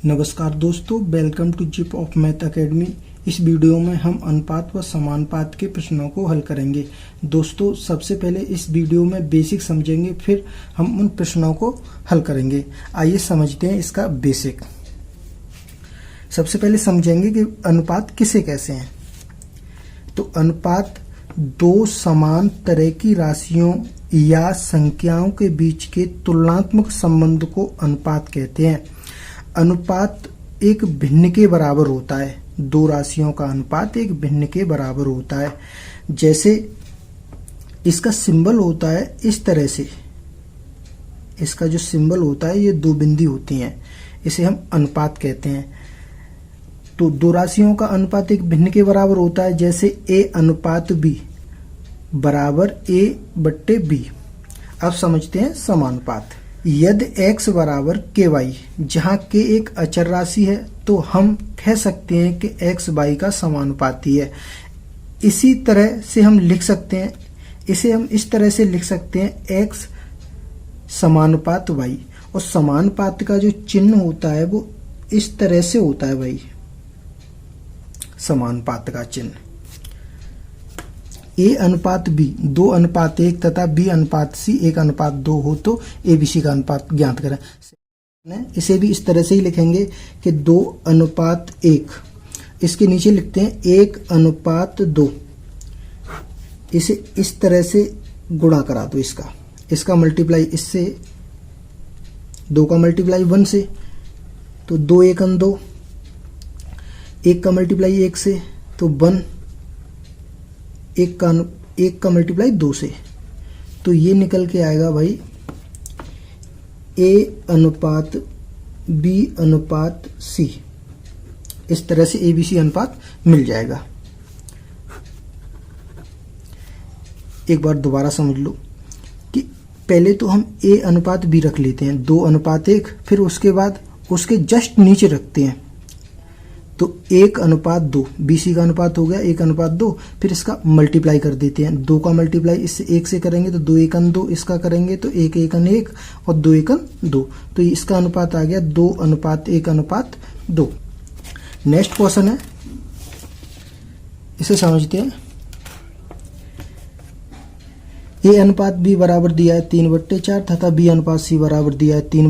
नमस्कार दोस्तों, welcome to Zip of Math Academy. इस वीडियो में हम अनुपात व समानुपात के प्रश्नों को हल करेंगे। दोस्तों, सबसे पहले इस वीडियो में बेसिक समझेंगे, फिर हम उन प्रश्नों को हल करेंगे। आइए समझते हैं इसका बेसिक। सबसे पहले समझेंगे कि अनुपात किसे कैसे हैं। तो अनुपात दो समान तरह की राशियों या संख्याओं के बीच के तुलनात्मक संबंध को अनुपात कहते हैं। अनुपात एक भिन्न के बराबर होता है। दो राशियों का अनुपात एक भिन्न के बराबर होता है। जैसे इसका सिंबल होता है इस तरह से, इसका जो सिंबल होता है ये दो बिंदी होती हैं, इसे हम अनुपात कहते हैं। तो दो राशियों का अनुपात एक भिन्न के बराबर होता है, जैसे a अनुपात b बराबर a बट्टे b। अब समझते हैं समानुपात। यदि x बराबर ky, जहाँ k एक अचर राशि है, तो हम कह सकते हैं कि x y का समानुपाती है। इसी तरह से हम लिख सकते हैं, इसे हम इस तरह से लिख सकते हैं x समानुपात y, और समानुपात का जो चिन्ह होता है वो इस तरह से होता है भाई, समानुपात का चिन्ह। a अनुपात b 2 अनुपात 1 तथा b अनुपात c 1 अनुपात 2 हो तो abc का अनुपात ज्ञात करें। इसे भी इस तरह से ही लिखेंगे कि 2 अनुपात 1, इसके नीचे लिखते हैं 1 अनुपात 2। इसे इस तरह से गुणा करा दो, इसका मल्टीप्लाई इससे, 2 का मल्टीप्लाई 1 से, तो 2 1 2, 1 का मल्टीप्लाई 1 से तो 1, 1 का मल्टीप्लाई 2 से, तो ये निकल के आएगा भाई a अनुपात b अनुपात c। इस तरह से abc अनुपात मिल जाएगा। एक बार दोबारा समझ लो कि पहले तो हम a अनुपात b रख लेते हैं, 2 अनुपात 1, फिर उसके बाद उसके जस्ट नीचे रखते हैं तो 1 अनुपात 2, BC का अनुपात हो गया 1 अनुपात 2। फिर इसका मल्टीप्लाई कर देते हैं, 2 का मल्टीप्लाई इससे 1 से करेंगे तो 2 1 2, इसका करेंगे तो 1 1 1 और 2 1 2, तो इसका अनुपात आ गया 2 अनुपात 1 अनुपात 2। नेक्स्ट क्वेश्चन है, इसे समझते हैं। a अनुपात b बराबर दिया है 3/4 तथा b अनुपात c बराबर दिया है 3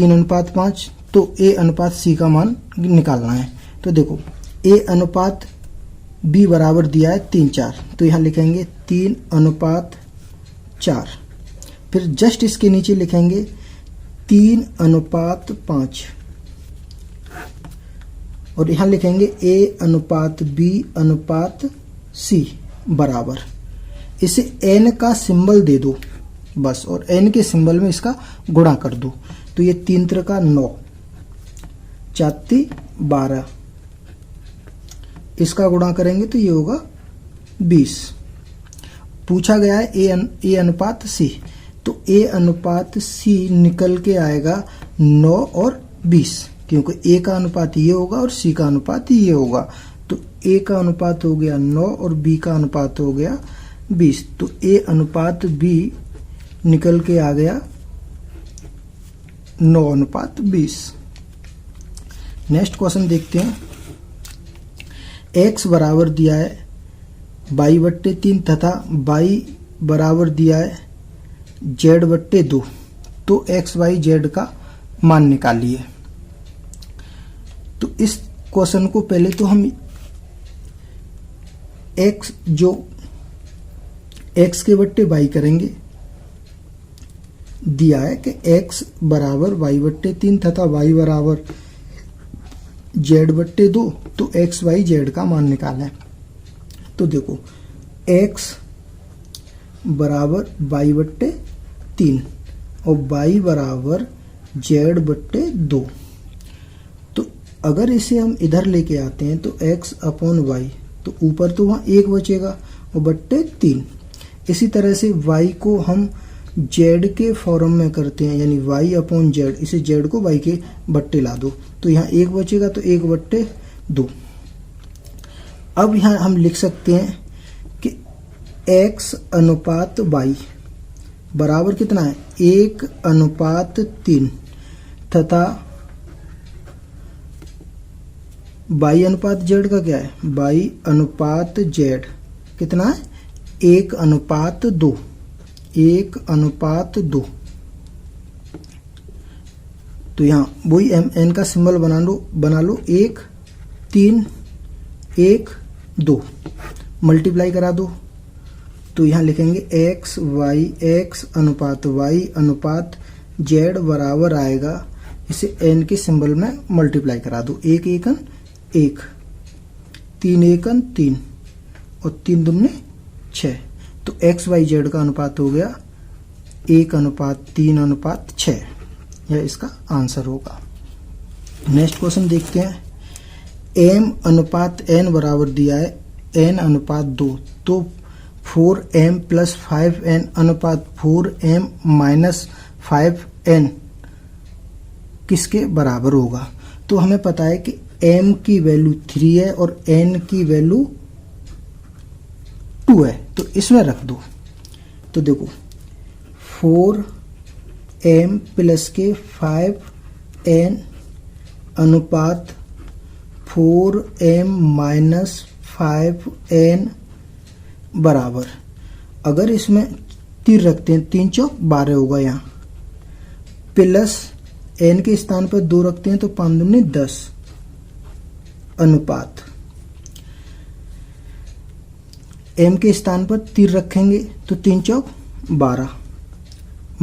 अनुपात 5, तो a अनुपात c का मान निकालना है। तो देखो a अनुपात b बराबर दिया है 3 4, तो यहाँ लिखेंगे 3 अनुपात 4। फिर जस्ट इसके नीचे लिखेंगे 3 अनुपात 5, और यहाँ लिखेंगे a अनुपात b अनुपात c बराबर, इसे n का सिंबल दे दो बस, और n के सिंबल में इसका गुणा कर दो। तो ये 3 3 का 9, 4 12, इसका गुणा करेंगे तो ये होगा 20। पूछा गया है a अनुपात c, तो a अनुपात c निकल के आएगा 9 और 20, क्योंकि a का अनुपात ये होगा और c का अनुपात ये होगा। तो a का अनुपात हो गया 9 और b का अनुपात हो गया 20, तो a अनुपात b निकल के आ गया 9 अनुपात 20। नेक्स्ट क्वेश्चन देखते हैं। x बराबर दिया है y/3 तथा y बराबर दिया है z/2, तो x y z का मान निकालिए। तो इस क्वेश्चन को पहले तो हम x जो x के बट्टे y करेंगे, दिया है कि x बराबर y/3 तथा y बराबर z/2, तो x y z का मान निकालना है। तो देखो x बराबर y/3 और y बराबर z/2, तो अगर इसे हम इधर लेके आते हैं तो x अपॉन y, तो ऊपर तो वहाँ 1 बचेगा और बट्टे 3। इसी तरह से y को हम z के फॉर्म में करते हैं, यानी y अपॉन z, इसे z को y के बट्टे ला दो, तो यहाँ 1 बचेगा तो 1/2। अब यहाँ हम लिख सकते हैं कि x अनुपात y बराबर कितना है 1/3 तथा बाई अनुपात जेड का क्या है, बाई अनुपात जेड कितना है, 1:2, 1:2। तो यहाँ वही एन का सिंबल बना लो 1 3 1 2, मल्टीप्लाई करा दो। तो यहाँ लिखेंगे x अनुपात y अनुपात z बराबर आएगा, इसे n के सिंबल में मल्टीप्लाई करा दो, 1 1 1, 3 1 3 और 3 दूने 6। तो x y z का अनुपात हो गया 1:3:6, यह इसका आंसर होगा। नेक्स्ट क्वेश्चन देखते हैं। m अनुपात n बराबर दिया है n:2, तो 4m + 5n अनुपात 4m - 5n किसके बराबर होगा। तो हमें पता है कि m की वैल्यू 3 है और n की वैल्यू 2 है, तो इसमें रख दो। तो देखो 4m + 5n अनुपात 4m - 5n बराबर, अगर इसमें 3 रखते हैं 3 चौक 12 होगा यहाँ, प्लस n के स्थान पर 2 रखते हैं तो 5 दूनी 10 अनुपात m के स्थान पर 3 रखेंगे तो 3 चौक 12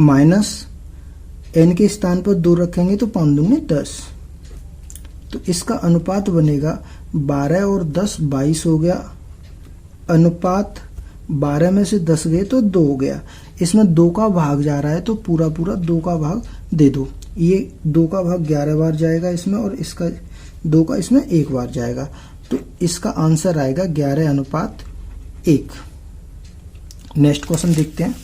माइनस n के स्थान पर 2 रखेंगे तो 5 दूनी 10। तो इसका अनुपात बनेगा 12 और 10 22 हो गया, अनुपात 12 में से 10 गए तो 2 हो गया। इसमें 2 का भाग जा रहा है तो पूरा 2 का भाग दे दो। ये 2 का भाग 11 बार जाएगा इसमें और इसका 2 का इसमें 1 बार जाएगा, तो इसका आंसर आएगा 11:1। नेक्स्ट क्वेश्चन देखते हैं।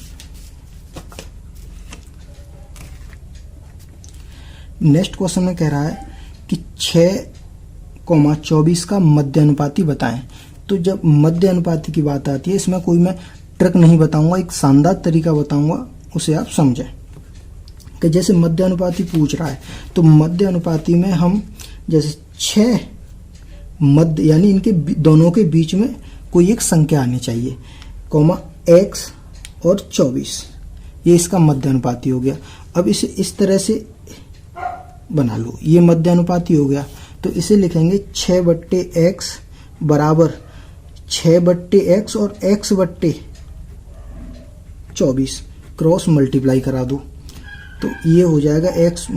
नेक्स्ट क्वेश्चन में कह रहा है कि 6,24 का मध्य अनुपाती बताएं। तो जब मध्य अनुपाती की बात आती है, इसमें कोई मैं ट्रिक नहीं बताऊंगा, एक शानदार तरीका बताऊंगा, उसे आप समझें। कि जैसे मध्य अनुपाती पूछ रहा है तो मध्य अनुपाती में हम जैसे 6 मध्य यानी इनके दोनों के बीच में कोई एक संख्या आनी चाहिए, कॉमा x और 24, ये इसका मध्य अनुपाती हो गया। अब इसे इस तरह से बना लो, ये मध्य अनुपाती हो गया। तो इसे लिखेंगे 6/x बराबर 6/x और x/24 क्रॉस मल्टीप्लाई करा दो, तो ये हो जाएगा x ×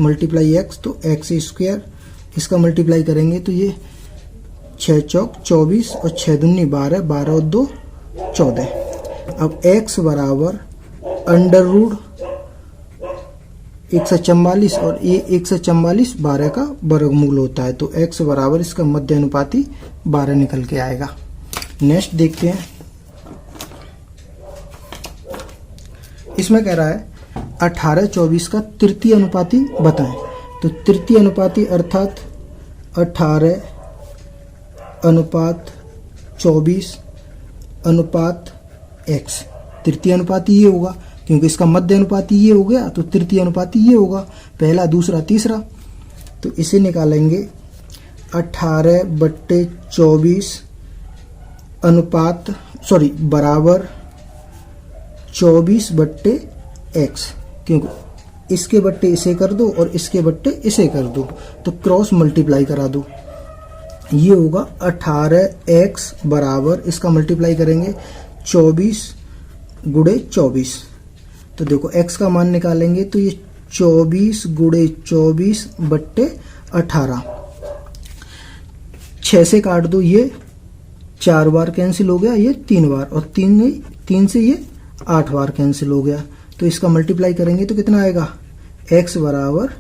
x, तो x², इसका मल्टीप्लाई करेंगे तो ये 6 चौक 24 और 6 दूनी 12, 12 और 2 14। अब x बराबर √ 144 और ये 144 12 का वर्गमूल होता है, तो x बराबर इसका मध्य अनुपाती 12 निकल के आएगा। नेक्स्ट देखते हैं। इसमें कह रहा है 18/24 का तृतीय अनुपाती बताएं। तो तृतीय अनुपाती अर्थात 18/24 अनुपात x, तृतीय अनुपाती ये होगा क्योंकि इसका मध्य अनुपाती ये हो गया, तो तृतीय अनुपाती ये होगा, पहला दूसरा तीसरा। तो इसे निकालेंगे 18/24 अनुपात बराबर 24/x, क्योंकि इसके बट्टे इसे कर दो और इसके बट्टे इसे कर दो, तो क्रॉस मल्टीप्लाई करा दो। ये होगा 18x बराबर, इसका मल्टीप्लाई करेंगे 24 × 24। तो देखो x का मान निकालेंगे तो ये 24 × 24/18, 6 से काट दो, ये 4 बार कैंसिल हो गया, ये 3 बार, और 3 से ये 8 बार कैंसिल हो गया। तो इसका मल्टीप्लाई करेंगे तो कितना आएगा, x बराबर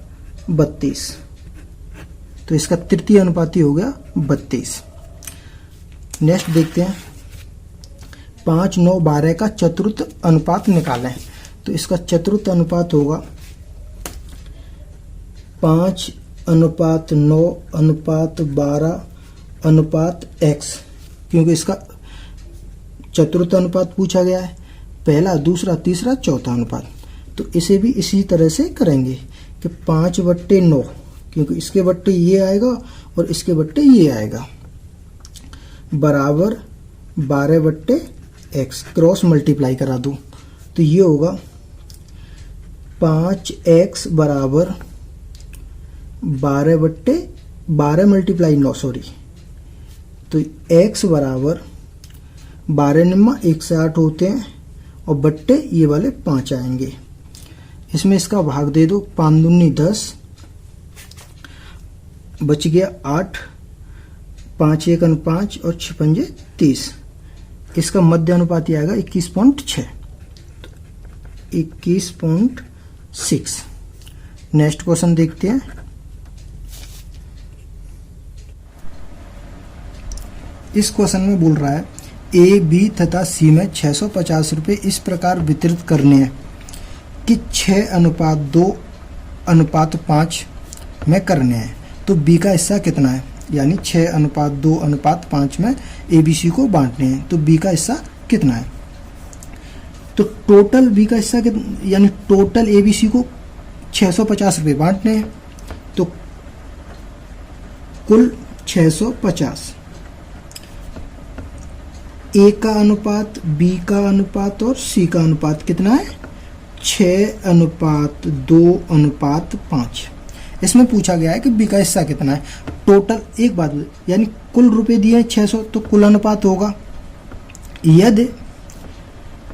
32। तो इसका तृतीय अनुपाती हो गया 32। नेक्स्ट देखते हैं। 5, 9, 12 का चतुर्थ अनुपात निकालें। तो इसका चतुर्थ अनुपात होगा 5:9:12:x, क्योंकि इसका चतुर्थ अनुपात पूछा गया है, पहला दूसरा तीसरा चौथा अनुपात। तो इसे भी इसी तरह से करेंगे कि 5/9, क्योंकि इसके बट्टे ये आएगा और इसके बट्टे ये आएगा, बराबर 12/x क्रॉस मल्टीप्लाई करा दो तो ये होगा 5x बराबर 12 मल्टीप्लाई 9 सॉरी, तो x बराबर 12 निम्मा 1 से 8 होते हैं और बट्टे ये वाले 5 आएंगे। इसमें इसका भाग दे दो, 5 दूनी 10, बच गया 8, 5 एकन 5 और 6 पंजे 30। इसका मध्य अनुपात ही आएगा 21.6, 21.6। नेक्स्ट क्वेश्चन देखते हैं। इस क्वेश्चन में बोल रहा है ए, बी तथा सी में 650 रुपये इस प्रकार वितरित करने हैं कि 6:2:5 में करने हैं, तो बी का हिस्सा कितना है, यानी 6:2:5 में ए बी सी को बांटने हैं, तो बी का हिस्सा कितना है। तो टोटल बी का हिस्सा कितना, यानी टोटल ए बी सी को 650 रुपये बांटने हैं, तो कुल 650। ए का अनुपात, बी का अनुपात और सी का अनुपात कितना है, 6:2:5। इसमें पूछा गया है कि बी का हिस्सा कितना है। टोटल एक बात, यानी कुल रुपए दिए 600, तो कुल अनुपात होगा, यदि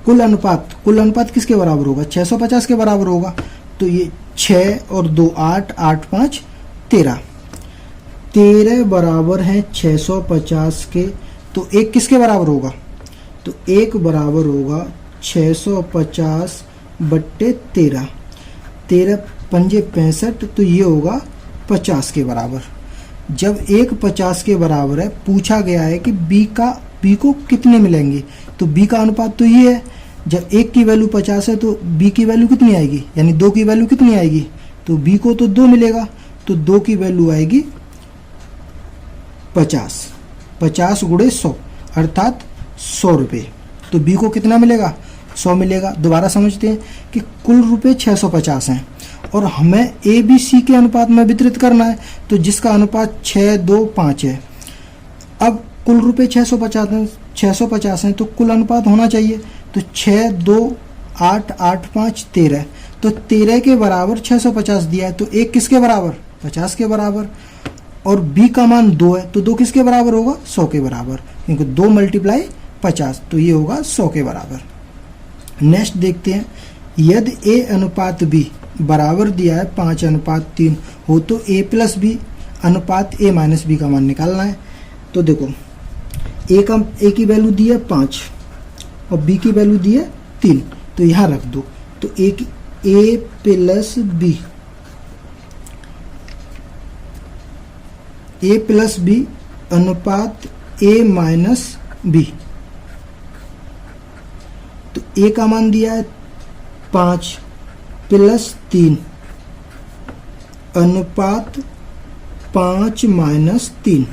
कुल अनुपात किसके बराबर होगा, 650 के बराबर होगा। तो ये 6 और 2 8, 8 5 13 बराबर है 650 के, तो एक किसके बराबर होगा, तो एक बराबर होगा 650/13, 13 पंजे 65, तो ये होगा 50 के बराबर। जब एक 50 के बराबर है, पूछा गया है कि बी को कितने मिलेंगे, तो बी का अनुपात तो ये है, जब एक की वैल्यू 50 है तो बी की वैल्यू कितनी आएगी, यानी 2 की वैल्यू कितनी आएगी, तो बी को तो 2 मिलेगा, तो 2 की वैल्यू आएगी 50, 50 गुणे 100 अर्थात 100 रुपये। तो बी को कितना मिलेगा, 100 मिलेगा। दोबारा समझते हैं कि कुल रुपये 650 हैं और हमें ए बी सी के अनुपात में वितरित करना है, तो जिसका अनुपात 6:2:5 है। अब कुल रुपये 650 हैं, तो कुल अनुपात होना चाहिए, तो 6 2 8 8 5 13, तो 13 के बराबर 650 दिया है, तो एक किसके बराबर, 50 के बराबर। और b का मान 2 है, तो 2 किसके बराबर होगा, 100 के बराबर, क्योंकि 2 × 50, तो ये होगा 100 के बराबर। नेक्स्ट देखते हैं, यदि a अनुपात b बराबर दिया है 5:3 हो, तो a + b अनुपात a - b का मान निकालना है। तो देखो a की वैल्यू दी है 5 और b की वैल्यू दी है 3, तो यहाँ रख दो, तो a + b अनुपात a - b, तो a का मान दिया है 5 + 3 अनुपात 5 - 3,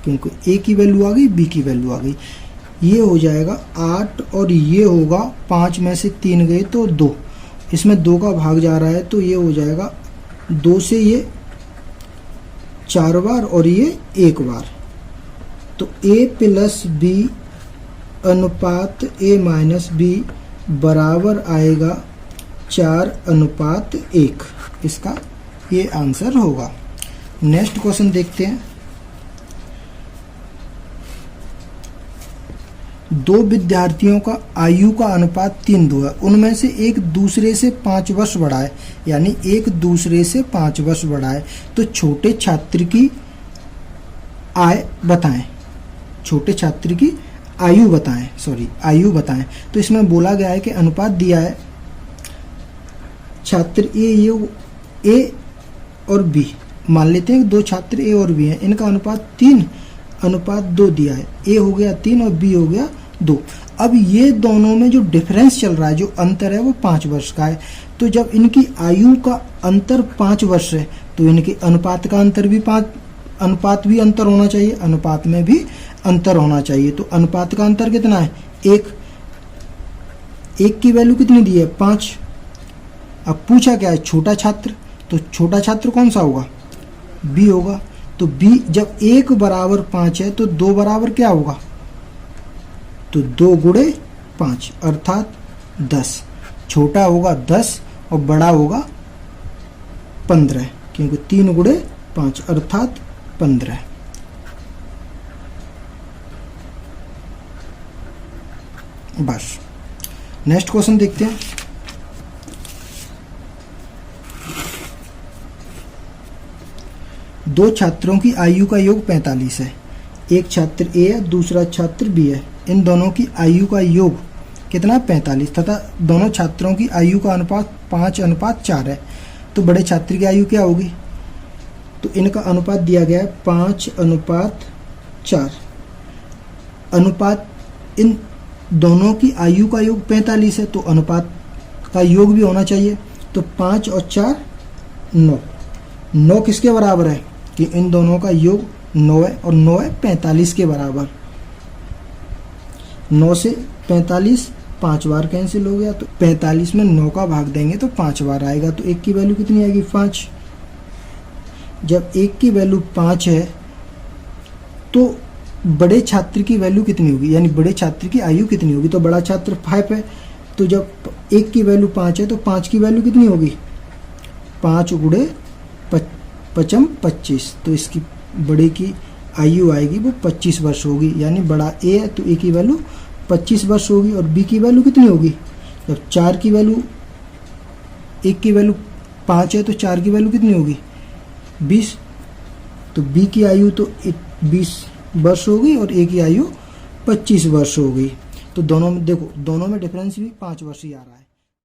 क्योंकि a की वैल्यू आ गई, b की वैल्यू आ गई, ये हो जाएगा 8 और ये होगा 5 में से 3 गए तो 2, इसमें 2 का भाग जा रहा है, तो ये हो जाएगा 2 से ये 4 बार और ये 1 बार, तो a + b अनुपात a - b बराबर आएगा 4:1, इसका ये आंसर होगा। नेक्स्ट क्वेश्चन देखते हैं। 2 विद्यार्थियों का आयु का अनुपात 3:2 है, उनमें से एक दूसरे से 5 वर्ष बड़ा है, यानी एक दूसरे से 5 वर्ष बड़ा है, तो छोटे छात्र की आय बताएं, छोटे छात्र की आयु बताएं। तो इसमें बोला गया है कि अनुपात दिया है, छात्र ए और बी, मान लेते हैं 2 छात्र ए और बी हैं, इनका अनुपात 3:2 दिया है, ए हो गया 3 और बी हो गया 2। अब ये दोनों में जो डिफरेंस चल रहा है, जो अंतर है वो 5 वर्ष का है, तो जब इनकी आयु का अंतर 5 वर्ष है, तो इनके अनुपात का अंतर भी अनुपात भी अंतर होना चाहिए, अनुपात में भी अंतर होना चाहिए। तो अनुपात का अंतर कितना है, 1 की वैल्यू कितनी दी है, 5। अब पूछा क्या है, छोटा छात्र, तो छोटा छात्र कौन सा होगा, बी होगा। तो बी जब 1 बराबर 5 है तो 2 बराबर क्या होगा, तो 2 गुणे 5 अर्थात 10। छोटा होगा 10 और बड़ा होगा 15, क्योंकि 3 गुणे 5 अर्थात 15। बस नेक्स्ट क्वेश्चन देखते हैं। दो छात्रों की आयु का योग 45 है। एक छात्र ए है, दूसरा छात्र बी है। इन दोनों की आयु का योग कितना, 45, तथा दोनों छात्रों की आयु का अनुपात 5:4 है। तो बड़े छात्र की आयु क्या होगी, तो इनका अनुपात दिया गया है 5:4। अनुपात इन दोनों की आयु का योग 45 है, तो अनुपात का योग भी होना चाहिए। तो 5 और 4 9। 9 किसके बराबर है, कि इन दोनों का योग 9 है, और 9 है 45 के बराबर। 9 से 45 5 बार कैंसिल हो गया, तो 45 में 9 का भाग देंगे तो 5 बार आएगा। तो 1 की वैल्यू कितनी आएगी, 5। जब 1 की वैल्यू 5 है तो बड़े छात्र की वैल्यू कितनी होगी, यानी बड़े छात्र की आयु कितनी होगी। तो बड़ा छात्र 5 है, तो जब 1 की वैल्यू 5 है तो 5 की वैल्यू कितनी होगी, 5 गुणे 5 25। तो इसकी बड़े की आयु आएगी वो 25 वर्ष होगी, यानी बड़ा ए है तो ए की वैल्यू 25 वर्ष होगी। और बी की वैल्यू कितनी होगी, जब 4 की वैल्यू 1 की वैल्यू 5 है तो 4 की वैल्यू कितनी होगी, 20। तो बी की आयु तो 20 वर्ष होगी और ए की आयु 25 वर्ष होगी। तो दोनों में देखो, दोनों में डिफरेंस भी 5 वर्ष ही आ रहा है।